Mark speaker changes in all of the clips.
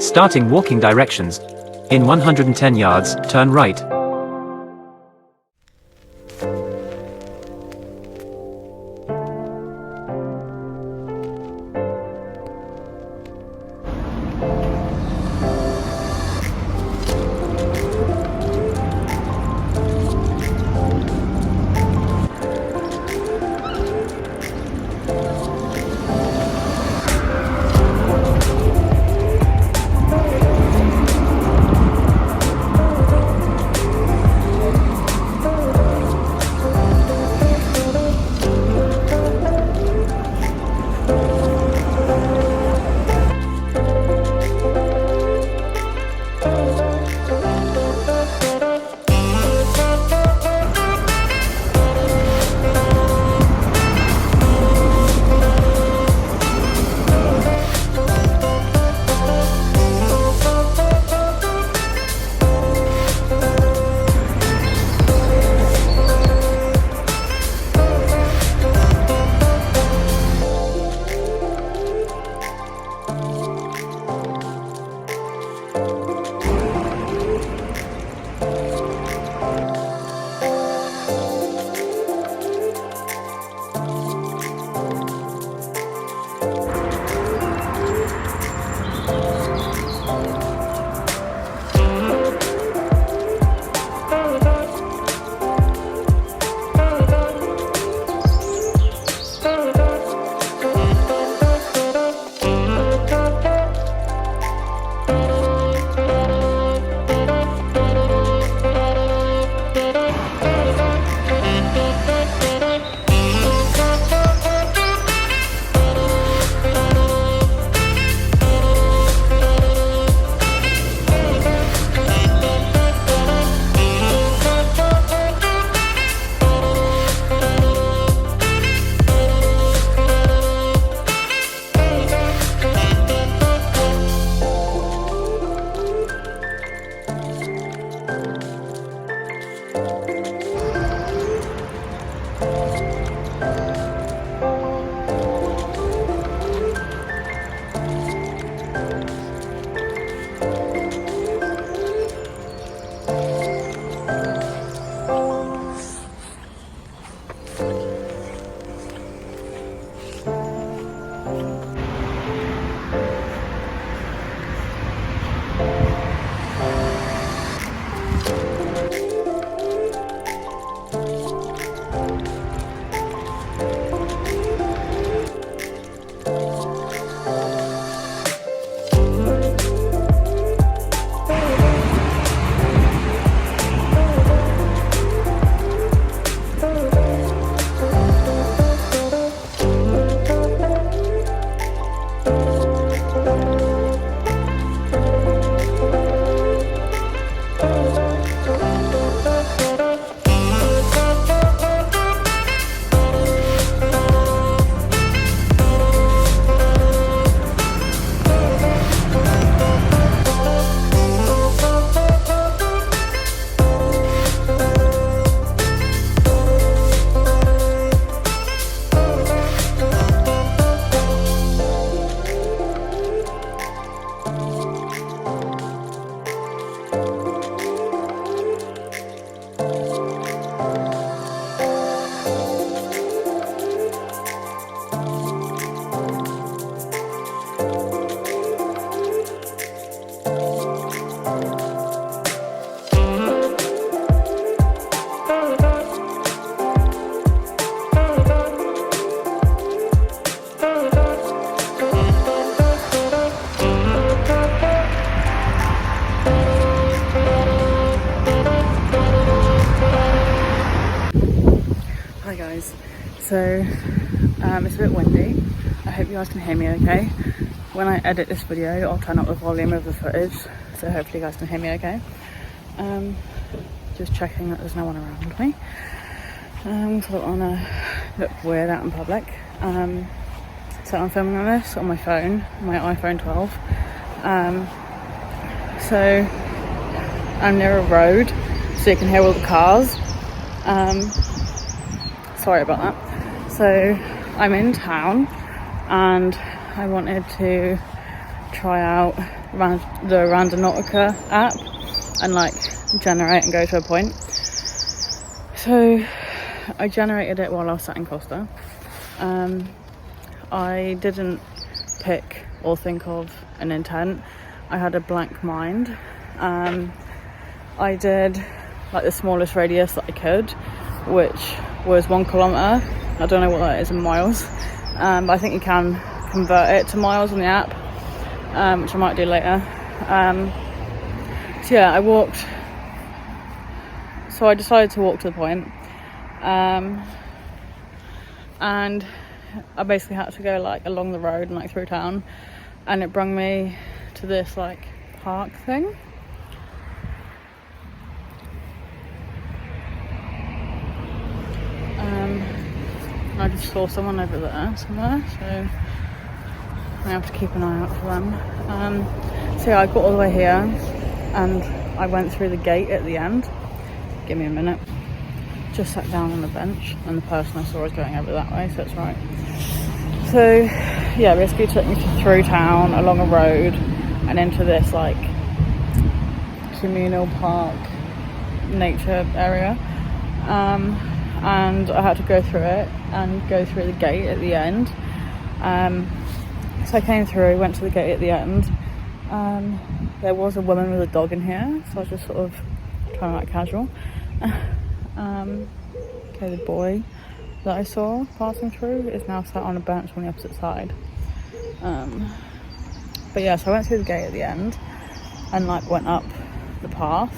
Speaker 1: Starting walking directions. In 110 yards, turn right.
Speaker 2: So it's a bit windy. I hope you guys can hear me okay. When I edit this video, I'll turn up the volume of the footage, so hopefully you guys can hear me okay. Just checking that there's no one around me. So I don't want to look weird out in public. So I'm filming this on my phone, my iPhone 12. and near a road, so you can hear all the cars. Sorry about that. So I'm in town and I wanted to try out the Randonautica app and like generate and go to a point. So I generated it while I was sat in Costa. I didn't pick or think of an intent. I had a blank mind. I did like the smallest radius that I could, which was 1 kilometer. I don't know what that is in miles, but I think you can convert it to miles on the app, which I might do later. So yeah, I decided to walk to the point, and I basically had to go like along the road and like through town, and it brought me to this like park thing. I just saw someone over there somewhere, so I have to keep an eye out for them. So yeah, I got all the way here and I went through the gate at the end. Give me a minute. Just sat down on the bench and the person I saw was going over that way, so it's right. So yeah, basically took me through town, along a road and into this like communal park nature area. And I had to go through it and go through the gate at the end. So I came through, went to the gate at the end. There was a woman with a dog in here, so I was just sort of trying to act casual. Okay, the boy that I saw passing through is now sat on a bench on the opposite side. But yeah, so I went through the gate at the end and like went up the path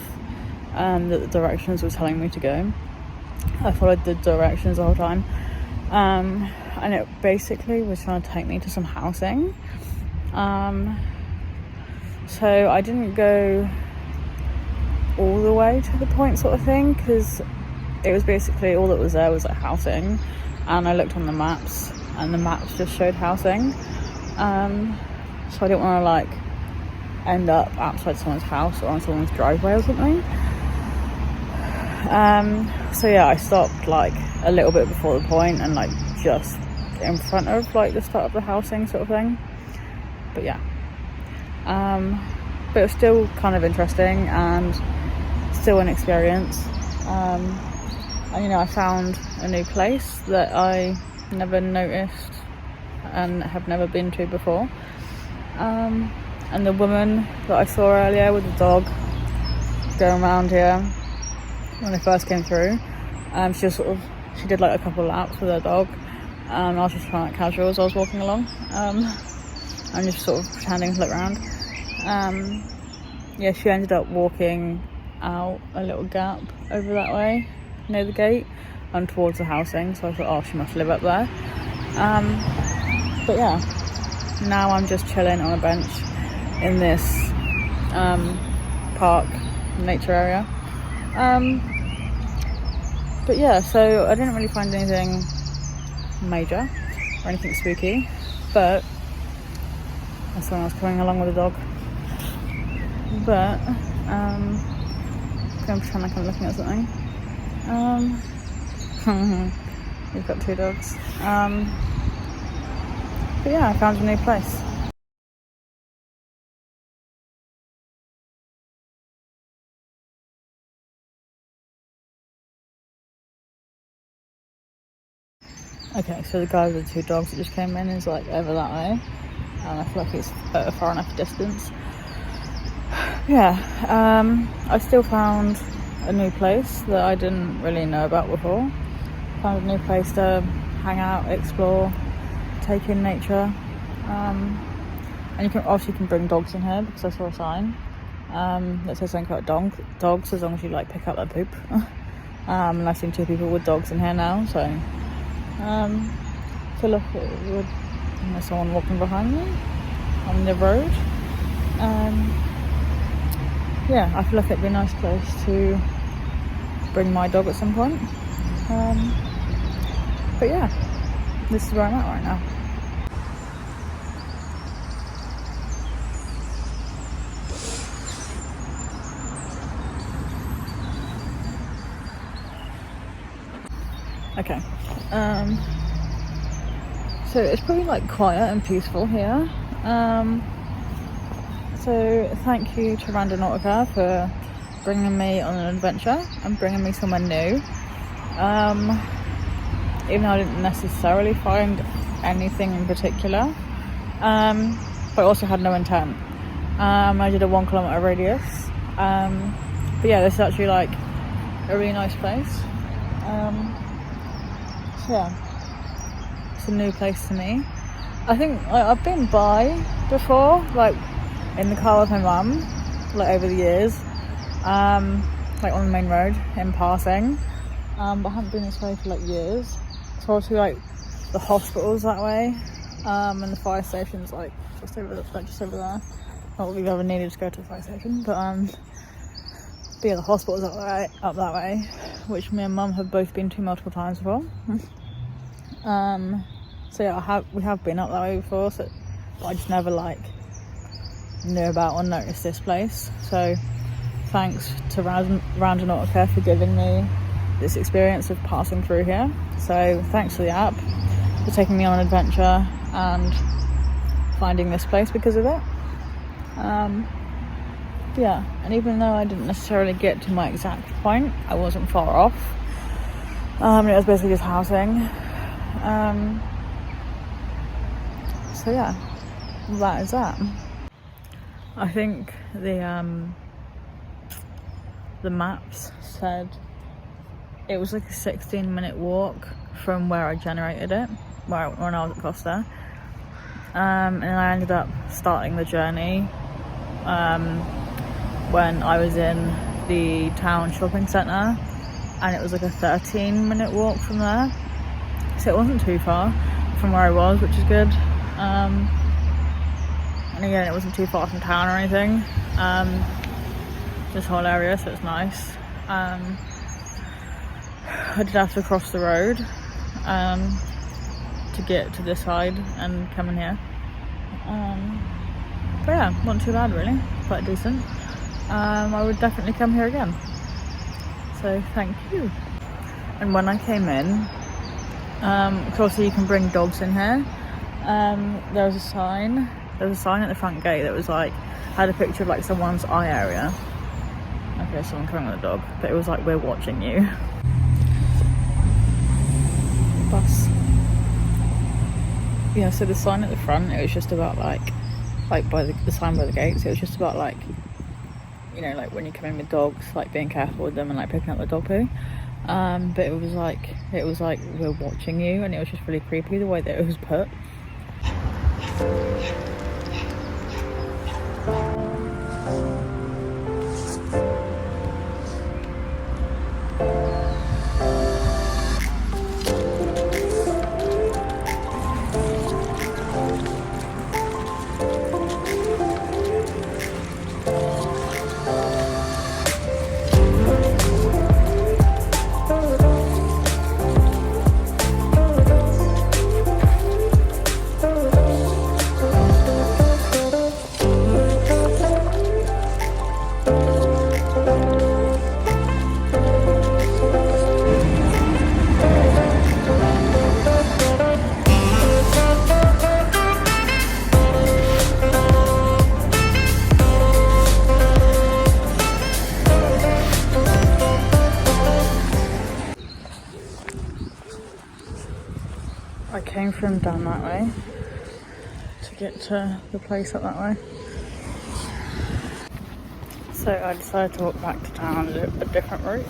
Speaker 2: that the directions were telling me to go. I followed the directions the whole time, and it basically was trying to take me to some housing. So I didn't go all the way to the point sort of thing, because it was basically all that was there was like housing, and I looked on the maps and the maps just showed housing. So I didn't want to like end up outside someone's house or on someone's driveway or something. So yeah, I stopped like a little bit before the point and like just in front of like the start of the housing sort of thing. But yeah, but it was still kind of interesting and still an experience. And you know, I found a new place that I never noticed and have never been to before. And the woman that I saw earlier with the dog going around here when I first came through, she did like a couple of laps with her dog, and I was just trying to casual as I was walking along, and just sort of pretending to look around. Yeah, she ended up walking out a little gap over that way near the gate and towards the housing, so I thought, oh, she must live up there. But yeah, now I'm just chilling on a bench in this park nature area. But yeah, so I didn't really find anything major or anything spooky, but someone else coming along with a dog. But I'm pretend like I'm looking at something. We've got 2 dogs. But yeah, I found a new place. Okay, so the guy with the 2 dogs that just came in is like over that way, and I feel like it's at a far enough distance. Yeah, I still found a new place that I didn't really know about before. Found a new place to hang out, explore, take in nature. And you can bring dogs in here, because I saw a sign that says something about dogs as long as you like pick up their poop. And I've seen 2 people with dogs in here now, so I feel like there's someone walking behind me on the road. Yeah, I feel like it'd be a nice place to bring my dog at some point. But yeah, this is where I'm at right now. Okay. So it's pretty like quiet and peaceful here. So thank you to Randonautica for bringing me on an adventure and bringing me somewhere new. Even though I didn't necessarily find anything in particular, but I also had no intent. I did a 1 kilometer radius. But yeah, this is actually like a really nice place. So yeah, it's a new place to me. I think I've been by before, like in the car with my mum, like over the years, like on the main road in passing, but I haven't been this way for like years. So obviously like the hospital's that way, and the fire station's like just over there. Not that we've ever needed to go to the fire station, but yeah, the hospital's up that way, which me and mum have both been to multiple times before. So yeah, we have been up that way before, so but I just never like knew about or noticed this place. So thanks to Randonautica for giving me this experience of passing through here. So thanks to the app for taking me on an adventure and finding this place because of it. Yeah, and even though I didn't necessarily get to my exact point, I wasn't far off. It was basically just housing. So yeah, that is that. I think the maps said it was like a 16-minute walk from where I generated it, when I was at Costa. And I ended up starting the journey when I was in the town shopping centre, and it was like a 13-minute walk from there. So it wasn't too far from where I was, which is good. And again, it wasn't too far from town or anything. This whole area, so it's nice. I did have to cross the road to get to this side and come in here. But yeah, not too bad really, quite decent. I would definitely come here again. So thank you. And when I came in, of course you can bring dogs in here. There was a sign at the front gate that was like, had a picture of like someone's eye area. Okay, someone coming with a dog, but it was like, we're watching you. Bus. Yeah, so the sign at the front, it was just about like by the sign by the gates, it was just about like, you know, like when you come in with dogs, like being careful with them and like picking up the dog poo. But it was like we're watching you, and it was just really creepy the way that it was put. I came from down that way to get to the place up that way. So I decided to walk back to town a different route.